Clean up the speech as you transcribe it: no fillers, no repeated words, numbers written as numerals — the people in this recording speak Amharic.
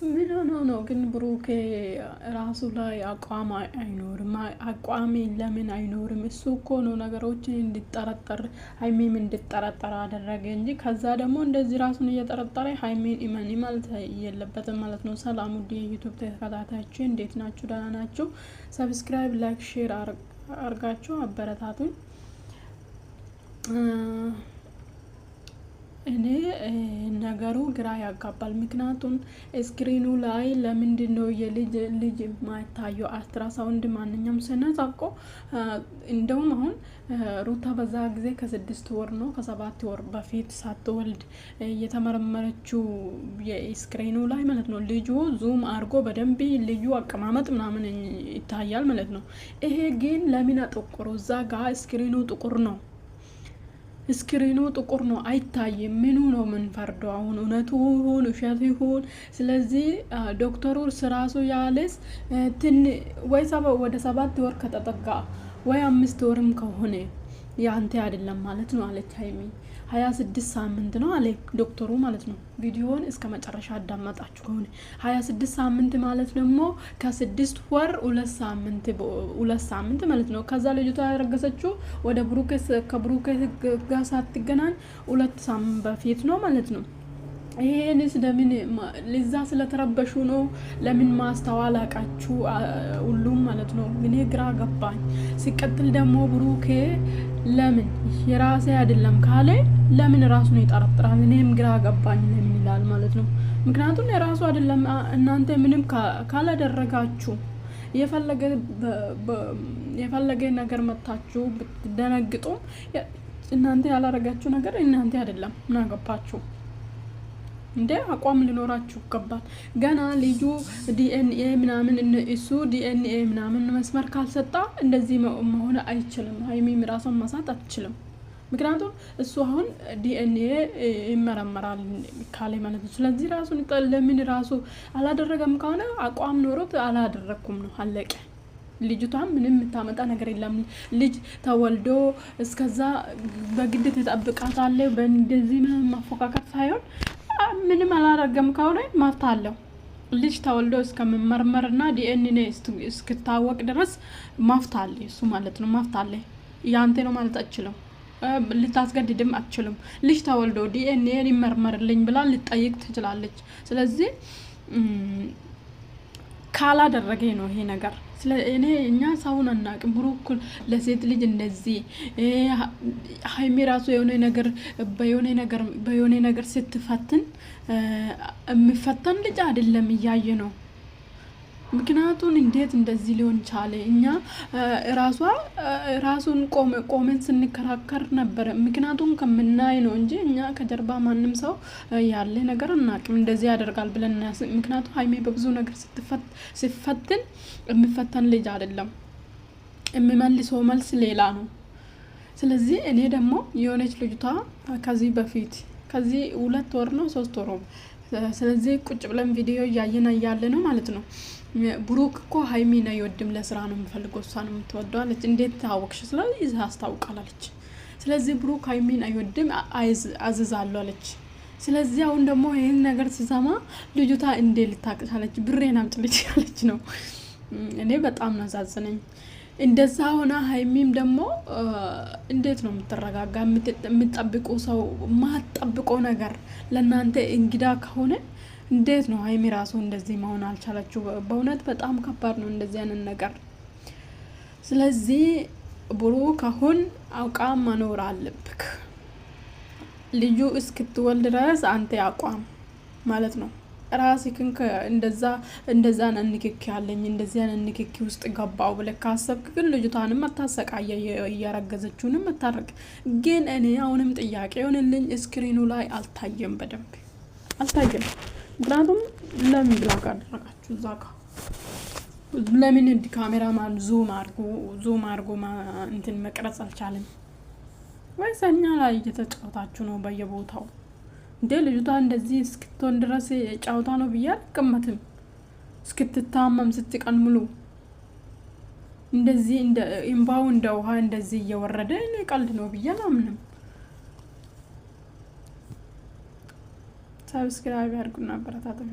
ምን ሆኖ ነው ግን ብሩኬ ራሱ ላይ አቋም አይኖርም? አቋም ለምን አይኖርም? እሱ እኮ ነው ነገሮችን እንዲጠረጠር ሀይሜም እንዲጠረጠር አደረገ እንጂ ከዛ ደግሞ እንደዚህ ራሱን እየጠረጠረ ሀይሜን ኢመኒ ማለት የለበትም ማለት ነው። ሰላም ውድ የዩቱብ ተከታታዮች እንዴት ናችሁ? ደህና ናችሁ? ሰብስክራይብ፣ ላይክ፣ ሼር አርጋችሁ አበረታቱኝ። እኔ ነገሩ ግራ ያጋባል። ምክንያቱም ስክሪኑ ላይ ለምንድነው ልጅ ማይታየው? አልትራሳውንድ ማንኛውም ስነሳቆ እንደውም አሁን ሩታ በዛ ጊዜ ከ6 ወር ነው ከ7 ወር በፊት ሳትወልድ የተመረመረችው የስክሪኑ ላይ ማለት ነው። ልጁ ዙም አድርጎ በደንብ ልዩ አቀማመጥ ምናምን ይታያል ማለት ነው። ይሄ ግን ለምን አጠቆሩ? እዛ ጋር ስክሪኑ ጥቁር ነው። ስክሪኑ ጥቁር ነው፣ አይታይም። ምኑ ነው የምንፈርደው አሁን? እውነቱ ይሁን ውሸት ይሁን? ስለዚህ ዶክተሩ ስራሱ ያለስ ወይ ወደ 7 ወር ከተጠጋ ወይ 5 ወርም ከሆነ ያንተ አይደለም ማለት ነው አለች ሀይሚ። 26 ሳምንት ነው አለ ዶክተሩ ማለት ነው። ቪዲዮውን እስከ መጨረሻ አዳመጣችሁ ከሆነ 26 ሳምንት ማለት ደግሞ ከ6 ወር 2 ሳምንት ማለት ነው። ከዛ ልጅቷ ያረገዘችው ወደ ከብሩኬ ጋር ሳትገናኝ 2 ሳምንት በፊት ነው ማለት ነው። ይሄንስ ለምን ለዛ ስለተረበሹ ነው? ለምን ማስተዋል አቃችሁ ሁሉም ማለት ነው። እኔ ግራ ገባኝ። ሲቀጥል ደግሞ ብሩኬ ለምን የራሴ አይደለም ካለ ለምን ራሱን ይጠረጥራል? እኔም ግራ ገባኝ ለምን ይላል ማለት ነው። ምክንያቱም የራሱ አይደለም። እናንተ ምንም ካላደረጋችሁ የፈለገ ነገር መታችሁ ብትደነግጡም እናንተ ያላረጋችሁ ነገር እናንተ አይደለም። ምን አገባችሁ እንዴ? አቋም ሊኖራችሁ ይገባል። ገና ልጁ ዲኤንኤ ምናምን እሱ ዲኤንኤ ምናምን መስመር ካልሰጣ እንደዚህ መሆን አይችልም። ሀይሚም ራሷን ማሳት አትችልም። ምክንያቱም እሱ አሁን ዲኤንኤ ይመረመራል ካለ ማለት ነው። ስለዚህ ራሱን ለምን ራሱ አላደረገም ከሆነ አቋም ኖሮት አላደረኩም ነው አለቀ። ልጅቷ ምንም የምታመጣ ነገር የለም። ልጅ ተወልዶ እስከዛ በግድ ተጠብቃታለህ። በእንደዚህ ማፎካከር ሳይሆን ምንም አላረገም ከሆነ መብት አለው። ልጅ ተወልዶ እስከመመርመርና ዲኤንኤ እስክታወቅ ድረስ መብት አለ እሱ ማለት ነው። መብት አለ። ያንተ ነው ማለት አትችልም። ልታስገድድም አትችልም። ልጅ ተወልዶ ዲኤንኤ ይመርመርልኝ ብላ ልጠይቅ ትችላለች። ስለዚህ ካላደረገ ነው ይሄ ነገር። እኛ ሰውን አናቅም። ብሩክ ለሴት ልጅ እንደዚህ ሀይሚ ራሱ በየሆነ ነገር ስትፈትን የሚፈተን ልጅ አይደለም እያየ ነው። ምክንያቱም እንዴት እንደዚህ ሊሆን ቻለ? እኛ ራሱን ቆመን ስንከራከር ነበረ። ምክንያቱም ከምናይ ነው እንጂ እኛ ከጀርባ ማንም ሰው ያለ ነገር አናቅም። እንደዚህ ያደርጋል ብለን ምክንያቱም ሀይሜ በብዙ ነገር ሲፈትን የሚፈተን ልጅ አይደለም። የሚመልሰው መልስ ሌላ ነው። ስለዚህ እኔ ደግሞ የሆነች ልጅቷ ከዚህ በፊት 2 ወር ነው 3 ወር ነው። ስለዚህ ቁጭ ብለን ቪዲዮ እያየን እያለ ነው ማለት ነው። ብሩክ እኮ ሀይሚን አይወድም፣ ለስራ ነው የሚፈልገው፣ እሷ ነው የምትወደው አለች። እንዴት ታወቅሽ? ስለዚህ አስታውቃል አለች። ስለዚህ ብሩክ ሀይሚን አይወድም አዝዛለሁ አለች። ስለዚህ አሁን ደግሞ ይህን ነገር ሲሰማ ልጅቷ እንዴ ልታቅሳለች? ብሬን አምጪልኝ አለች ነው። እኔ በጣም ነው ያሳዝነኝ። እንደዛ ሆና ሀይሚም ደግሞ እንዴት ነው የምትረጋጋ? የምትጠብቁ ሰው ማትጠብቆ ነገር ለእናንተ እንግዳ ከሆነ እንዴት ነው ሀይሚ ራሱ እንደዚህ መሆን አልቻለችው? በእውነት በጣም ከባድ ነው እንደዚህ አይነት ነገር። ስለዚህ ብሩክ አሁን አቋም መኖር አለብክ። ልጁ እስክትወልድ ድረስ አንተ አቋም ማለት ነው። ራስህን እንደዛ ንክኪ ያለኝ እንደዚህ አይነት ንክኪ ውስጥ ገባው ብለህ ካሰብክ ግን ልጅቷንም አታሰቃየ፣ እያረገዘችውንም አታረቅ። ግን እኔ አሁንም ጥያቄ ሆነልኝ፣ ስክሪኑ ላይ አልታየም፣ በደንብ አልታየም። ምክንያቱም ለምን ብላ ካደረጋችሁ እዛ ጋር ለምን እንዲ ካሜራማን ዙም አድርጎ እንትን መቅረጽ አልቻለም? ወይስ እኛ ላይ እየተጫወታችሁ ነው በየቦታው? እንዴ ልጅቷ እንደዚህ እስክትሆን ድረስ ጫውታ ነው ብዬ አልቀመጥም። እስክትታመም ስትቀን ሙሉ እንደዚህ እንባው እንደ ውሃ እንደዚህ እየወረደ እኔ ቀልድ ነው ብዬ አላምንም። ሰብስክራይብ ያድርጉና አበረታቱኝ።